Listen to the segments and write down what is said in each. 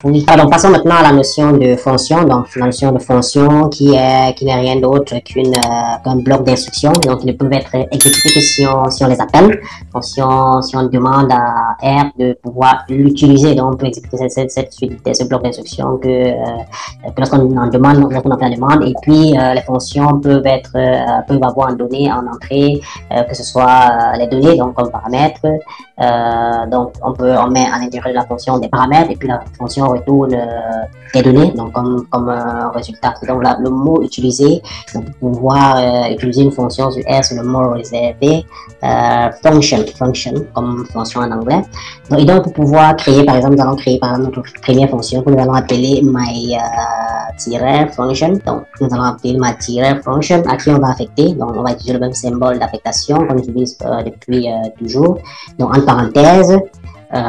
Oui. Alors, donc, passons maintenant à la notion de fonction. Donc, la notion de fonction qui n'est rien d'autre qu'un bloc d'instructions. Donc, ils ne peuvent être exécutés que si on les appelle. Donc, si on demande à R de pouvoir l'utiliser, donc on peut exécuter cette suite, ce bloc d'instructions que lorsqu'on en demande, lorsqu'on en fait la demande. Et puis, les fonctions peuvent avoir en données, en entrée, que ce soit les données, donc comme paramètres. Donc, on met à l'intérieur de la fonction des paramètres et puis la fonction retourne des données, donc comme résultat. Donc, là, le mot utilisé, donc, pour pouvoir utiliser une fonction sur R, c'est le mot réservé, function, comme fonction en anglais. Donc, et donc, pour pouvoir créer, par exemple, nous allons créer par exemple notre première fonction que nous allons appeler my-function. Donc, nous allons appeler my-function à qui on va affecter. Donc, on va utiliser le même symbole d'affectation qu'on utilise depuis toujours. Donc, en parenthèse,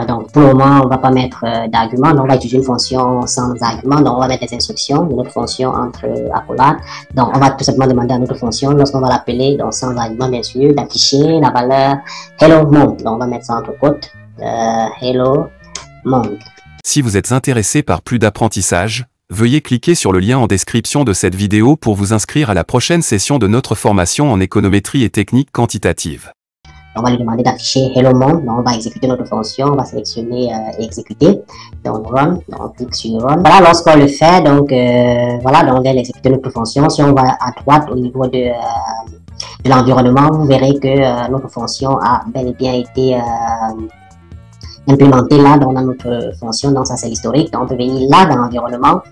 donc pour le moment, on ne va pas mettre d'argument, donc on va utiliser une fonction sans argument, donc on va mettre des instructions de notre fonction entre accolades. Donc on va tout simplement demander à notre fonction, lorsqu'on va l'appeler, donc sans argument bien sûr, d'afficher la valeur hello monde. Donc on va mettre ça entre côtes, hello monde. Si vous êtes intéressé par plus d'apprentissage, veuillez cliquer sur le lien en description de cette vidéo pour vous inscrire à la prochaine session de notre formation en économétrie et techniques quantitatives. On va lui demander d'afficher hello monde, donc on va exécuter notre fonction, on va sélectionner et exécuter, donc run, donc on clique sur run. Voilà, lorsqu'on le fait, donc voilà, donc elle exécute notre fonction. Si on va à droite au niveau de l'environnement, vous verrez que notre fonction a bel et bien été implémenté là dans notre fonction, donc ça c'est l'historique. Donc on peut venir là dans l'environnement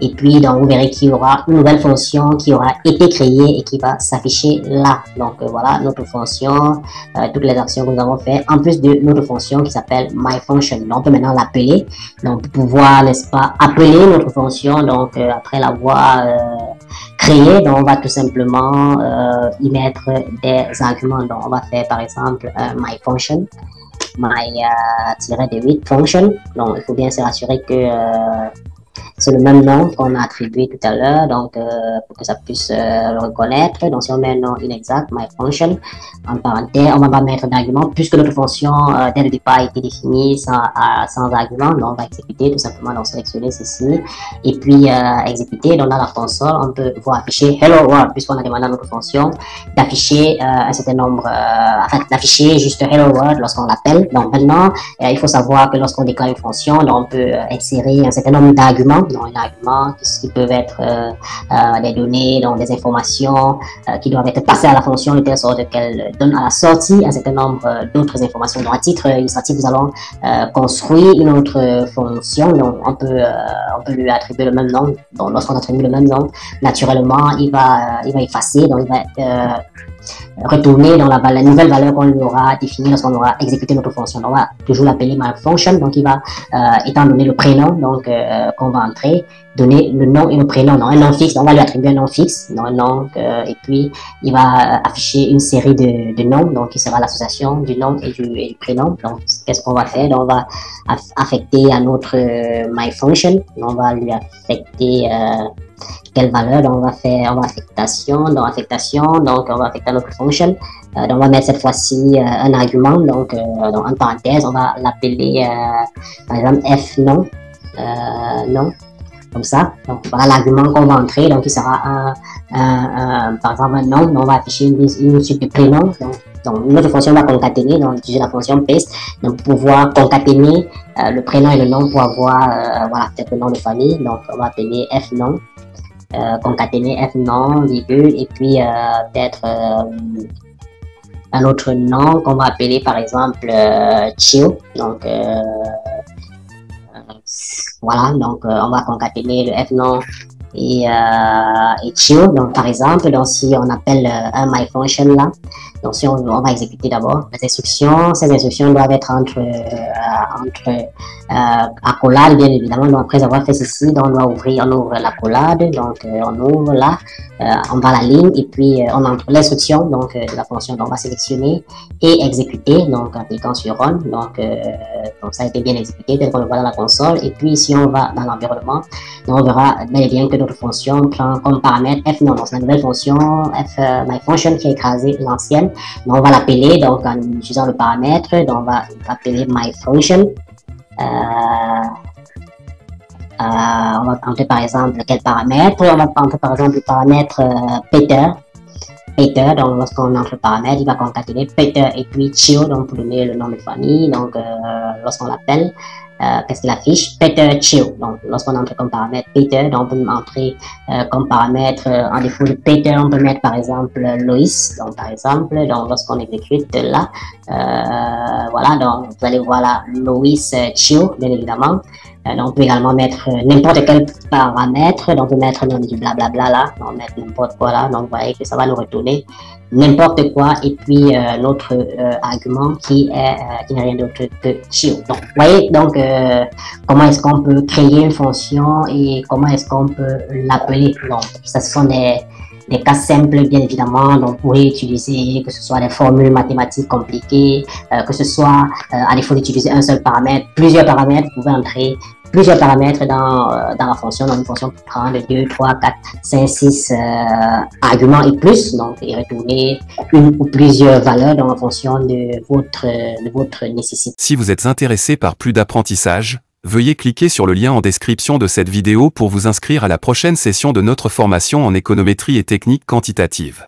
et puis donc vous verrez qu'il y aura une nouvelle fonction qui aura été créée et qui va s'afficher là. Donc voilà notre fonction, toutes les actions que nous avons fait en plus de notre fonction qui s'appelle myFunction. Donc on peut maintenant l'appeler, donc pour pouvoir, n'est-ce pas, appeler notre fonction. Donc après l'avoir créée, donc on va tout simplement y mettre des arguments. Donc on va faire par exemple myFunction, my-8 function. Donc il faut bien se rassurer que c'est le même nom qu'on a attribué tout à l'heure, donc pour que ça puisse le reconnaître. Donc si on met un nom inexact, my function, en parenthèse, on va pas mettre d'argument puisque notre fonction dès le départ a été définie sans argument. Donc on va exécuter tout simplement, donc sélectionner ceci et puis exécuter. Donc dans la console, on peut voir afficher hello world puisqu'on a demandé à notre fonction d'afficher un certain nombre, d'afficher juste hello world lorsqu'on l'appelle. Donc maintenant, il faut savoir que lorsqu'on déclare une fonction, donc on peut insérer un certain nombre d'arguments. Donc, un argument qui peuvent être des données, donc des informations qui doivent être passées à la fonction de telle sorte qu'elle donne à la sortie un certain nombre d'autres informations. Donc, à titre illustratif, nous allons construire une autre fonction. Donc, on peut lui attribuer le même nom. Donc, lorsqu'on attribue le même nom, naturellement, il va effacer. Donc, il va retourner dans la nouvelle valeur qu'on lui aura définie lorsqu'on aura exécuté notre fonction. Donc, on va toujours l'appeler myFunction. Donc, il va, étant donné le prénom, donc qu'on va entrer, donner le nom et le prénom. Donc, un nom fixe, donc on va lui attribuer un nom fixe, donc un nom, et puis il va afficher une série de noms, donc qui sera l'association du nom et du prénom. Donc, qu'est-ce qu'on va faire? Donc, on va affecter à notre myFunction. Donc, on va lui affecter quelle valeur. Donc on va affectation, donc on va affecter notre function. Donc on va mettre cette fois-ci un argument, donc en parenthèse, on va l'appeler par exemple f nom, nom, comme ça. Donc voilà l'argument qu'on va entrer, donc il sera par exemple un nom. Donc on va afficher une suite de prénoms. Donc notre fonction va concaténer, donc utiliser la fonction paste, donc pour pouvoir concaténer le prénom et le nom pour avoir voilà peut-être le nom de famille. Donc on va appeler f nom. Concaténer f nom, virgule, et puis peut-être un autre nom qu'on va appeler par exemple chill. Donc voilà, donc on va concaténer le f nom et chill. Donc par exemple, donc si on appelle un myFunction là, donc si on va exécuter d'abord les instructions. Ces instructions doivent être entre accolades bien évidemment. Donc après avoir fait ceci, donc on ouvre l'accolade, donc on ouvre là, on va à la ligne et puis on entre l'instruction donc de la fonction. Donc on va sélectionner et exécuter, donc en cliquant sur run. Donc ça a été bien exécuté tel qu'on le voit dans la console. Et puis si on va dans l'environnement, on verra bel et bien que notre fonction prend comme paramètre f nom. Donc c'est la nouvelle fonction myFunction qui a écrasé l'ancienne. Donc on va l'appeler donc en utilisant le paramètre. Donc on va appeler myFunction. on va entrer par exemple quel paramètre. On va entrer par exemple le paramètre Peter. Peter, donc lorsqu'on entre le paramètre, il va concaténer Peter et puis Chio, donc pour donner le nom de famille. Donc lorsqu'on l'appelle, qu'est-ce qu'il affiche? Peter Chio. Donc lorsqu'on entre comme paramètre Peter, donc on peut entrer comme paramètre en défaut de Peter, on peut mettre par exemple Loïs. Donc par exemple, donc lorsqu'on exécute là, voilà, donc vous allez voir là Loïs Chio, bien évidemment. Donc, on peut également mettre n'importe quel paramètre. Donc, on peut mettre du blablabla là. On peut mettre n'importe quoi là. Donc, vous voyez que ça va nous retourner n'importe quoi. Et puis, notre argument qui n'est rien d'autre que Chio. Donc, vous voyez donc comment est-ce qu'on peut créer une fonction et comment est-ce qu'on peut l'appeler. Donc, ce sont des cas simples, bien évidemment, donc vous pourrez utiliser que ce soit des formules mathématiques compliquées, que ce soit à défaut d'utiliser un seul paramètre, plusieurs paramètres, vous pouvez entrer plusieurs paramètres dans la fonction, dans une fonction qui prend de 2, 3, 4, 5, 6 arguments et plus, donc et retourner une ou plusieurs valeurs en fonction de votre nécessité. Si vous êtes intéressé par plus d'apprentissage, veuillez cliquer sur le lien en description de cette vidéo pour vous inscrire à la prochaine session de notre formation en économétrie et technique quantitative.